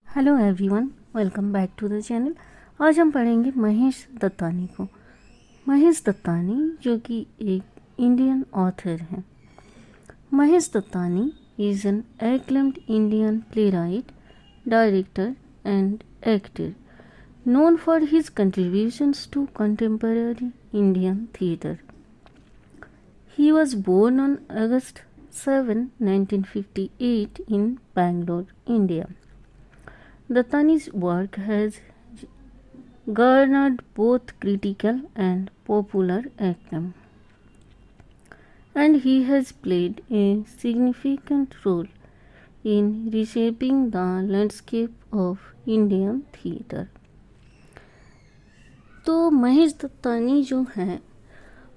Hello everyone, welcome back to the channel. आज हम पढ़ेंगे महेश दत्तानी को। महेश दत्तानी जो कि एक इंडियन ऑथर हैं। Mahesh Dattani is an acclaimed Indian playwright, director and actor known for his contributions to contemporary Indian theatre. He was born on August 7, 1958 in Bangalore, India. Dattani's work has garnered both critical and popular acclaim, and he has played a significant role in reshaping the landscape of Indian theatre. तो महेश दत्तानी जो हैं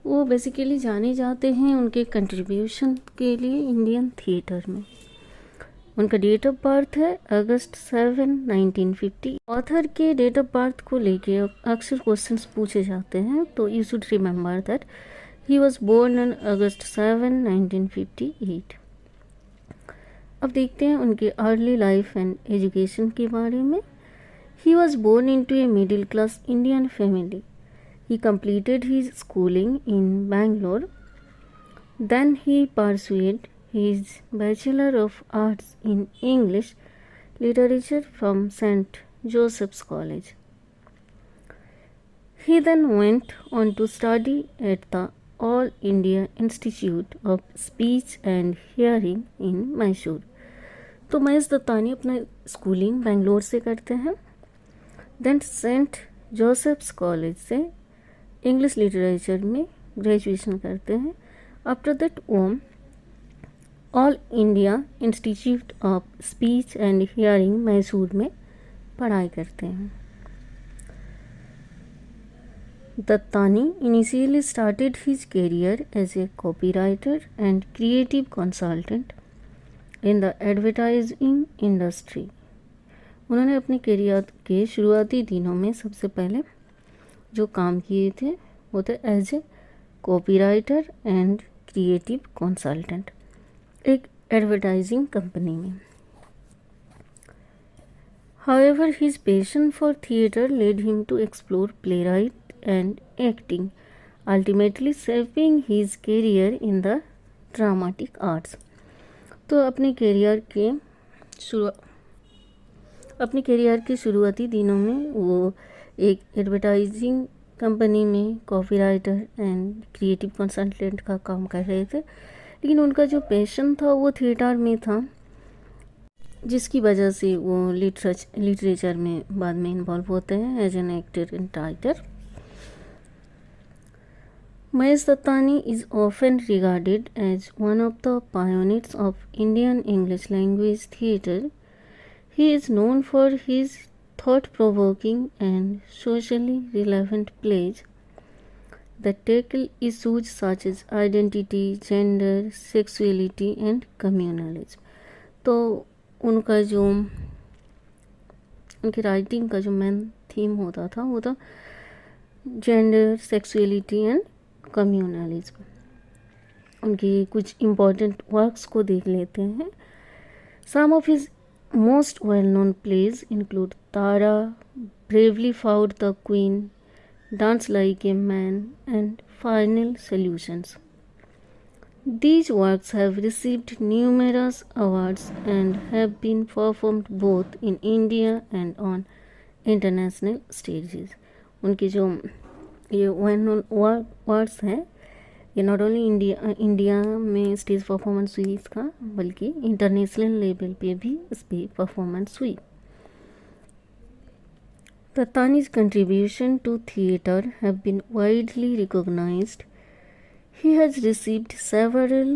वो basically जाने जाते हैं उनके contribution के लिए इंडियन थिएटर में। उनका डेट ऑफ बर्थ है अगस्त 7, 1950। ऑथर के डेट ऑफ बर्थ को लेके अक्सर क्वेश्चंस पूछे जाते हैं, तो you should remember that he was born on August 7, 1958। अब देखते हैं उनके अर्ली लाइफ एंड एजुकेशन के बारे में। He was born into a middle class Indian family. He completed his schooling in Bangalore. Then he pursued his Bachelor of Arts in English Literature from St. Joseph's College. He then went on to study at the All India Institute of Speech and Hearing in Mysore. तो महेश दत्तानी अपना schooling Bangalore से करते हैं, then Saint Joseph's college से English literature में graduation करते हैं। After that ओम All India Institute of Speech and Hearing Mysore में पढ़ाई करते हैं। Dattani initially started his career as a copywriter and creative consultant in the advertising industry. उन्होंने अपने करियर के शुरुआती दिनों में सबसे पहले जो काम किए थे वो थे as a copywriter and creative consultant एक एडवर्टाइजिंग कंपनी में। However, his passion for theatre led him to explore playwright and acting, ultimately shaping his career in the dramatic arts. तो अपने करियर के शुरुआती दिनों में वो एक एडवर्टाइजिंग कंपनी में कॉपीराइटर एंड क्रिएटिव कंसल्टेंट का काम कर रहे थे, लेकिन उनका जो पैशन था वो थिएटर में था, जिसकी वजह से वो लिटरेचर में बाद में इन्वॉल्व होते हैं as an actor and writer. Mahesh Dattani is often regarded as one of the pioneers of Indian English language theatre. He is known for his thought provoking and socially relevant plays that tackle issues such as identity, gender, sexuality and communalism. तो उनकी writing का जो main theme होता था वो था gender, sexuality and communalism. उनके कुछ इम्पॉर्टेंट वर्क्स को देख लेते हैं। Some of his most well known plays include Tara, bravely fought the queen, Dance Like a Man, and Final Solutions. These works have received numerous awards and have been performed both in India and on international stages. उनके जो ये one words हैं ये not only India में stage performance हुई इसका, बल्कि international level पे भी इस पर परफॉर्मेंस हुई। Dattani's contribution to theatre have been widely recognized. He has received several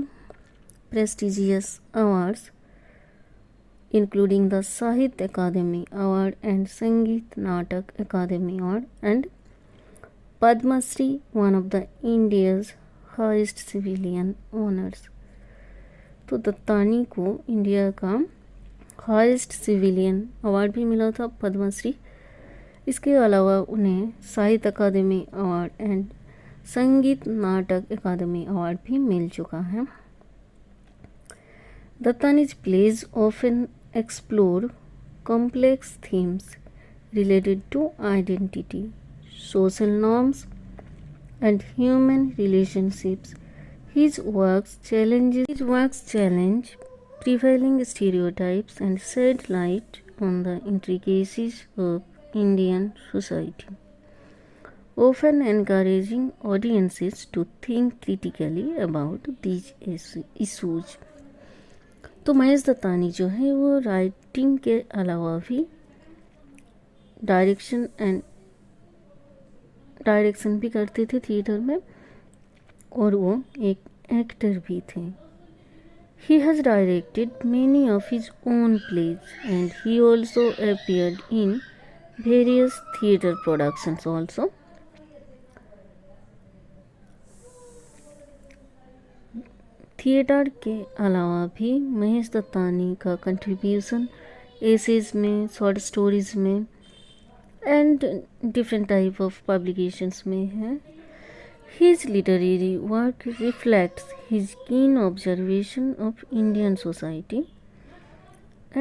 prestigious awards, including the Sahitya Akademi Award and Sangeet Natak Akademi Award and Padma Shri, one of the India's highest civilian honors. तो दत्तानी को India का highest civilian award भी मिला था, पद्म श्री। इसके अलावा उन्हें साहित्य अकादमी अवार्ड एंड संगीत नाटक अकादमी अवार्ड भी मिल चुका है। Dattani's plays often explore complex themes related to identity, social norms, and human relationships. His works challenge prevailing stereotypes and shed light on the intricacies of Indian society, often encouraging audiences to think critically about these issues. तो महेश दत्तानी जो है वो writing के अलावा भी direction भी करते थे थिएटर में, और वो एक एक्टर भी थे. He has directed many of his own plays and he also appeared in various theatre productions also. Theatre के अलावा भी महेश दत्तानी का कंट्रीब्यूशन एसेज में, शॉर्ट स्टोरीज में and different type of publications में है. His literary work reflects his keen observation of Indian society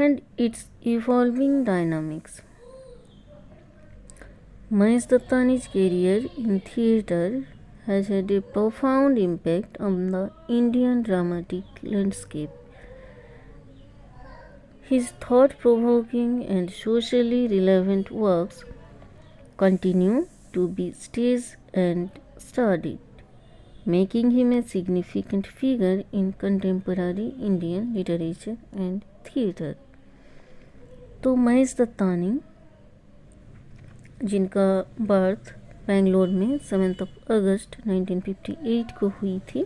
and its evolving dynamics. Mahesh Dattani's career in theatre has had a profound impact on the Indian dramatic landscape. His thought-provoking and socially relevant works continue to be staged and studied, making him a significant figure in contemporary Indian literature and theatre. तो महेश दत्तानी, जिनका birth Bangalore में 7 अगस्त 1958 को हुई थी,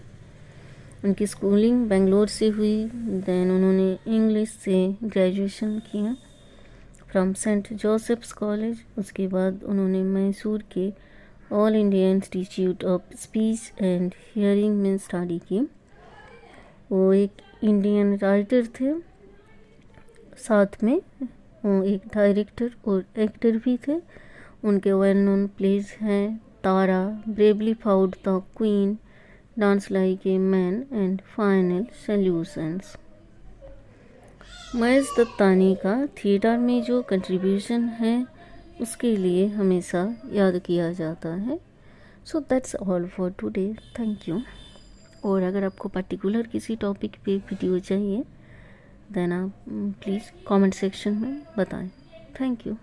उनकी schooling Bangalore से हुई. Then उन्होंने इंग्लिश से ग्रेजुएशन किया फ्रॉम सेंट जोसेफ्स कॉलेज. उसके बाद उन्होंने मैसूर के all India Institute of Speech and hearing में स्टडी की. वो एक इंडियन राइटर थे, साथ में वो एक डायरेक्टर और एक्टर भी थे. उनके वेल नोन प्लेज हैं Tara, bravely fought the queen, dance like a man and final solutions. Mahesh Dattani का थिएटर में जो कंट्रीब्यूशन है उसके लिए हमेशा याद किया जाता है. So that's all for today. Thank you. और अगर आपको पर्टिकुलर किसी टॉपिक पे वीडियो चाहिए देन आप प्लीज़ कमेंट सेक्शन में बताएं. Thank you.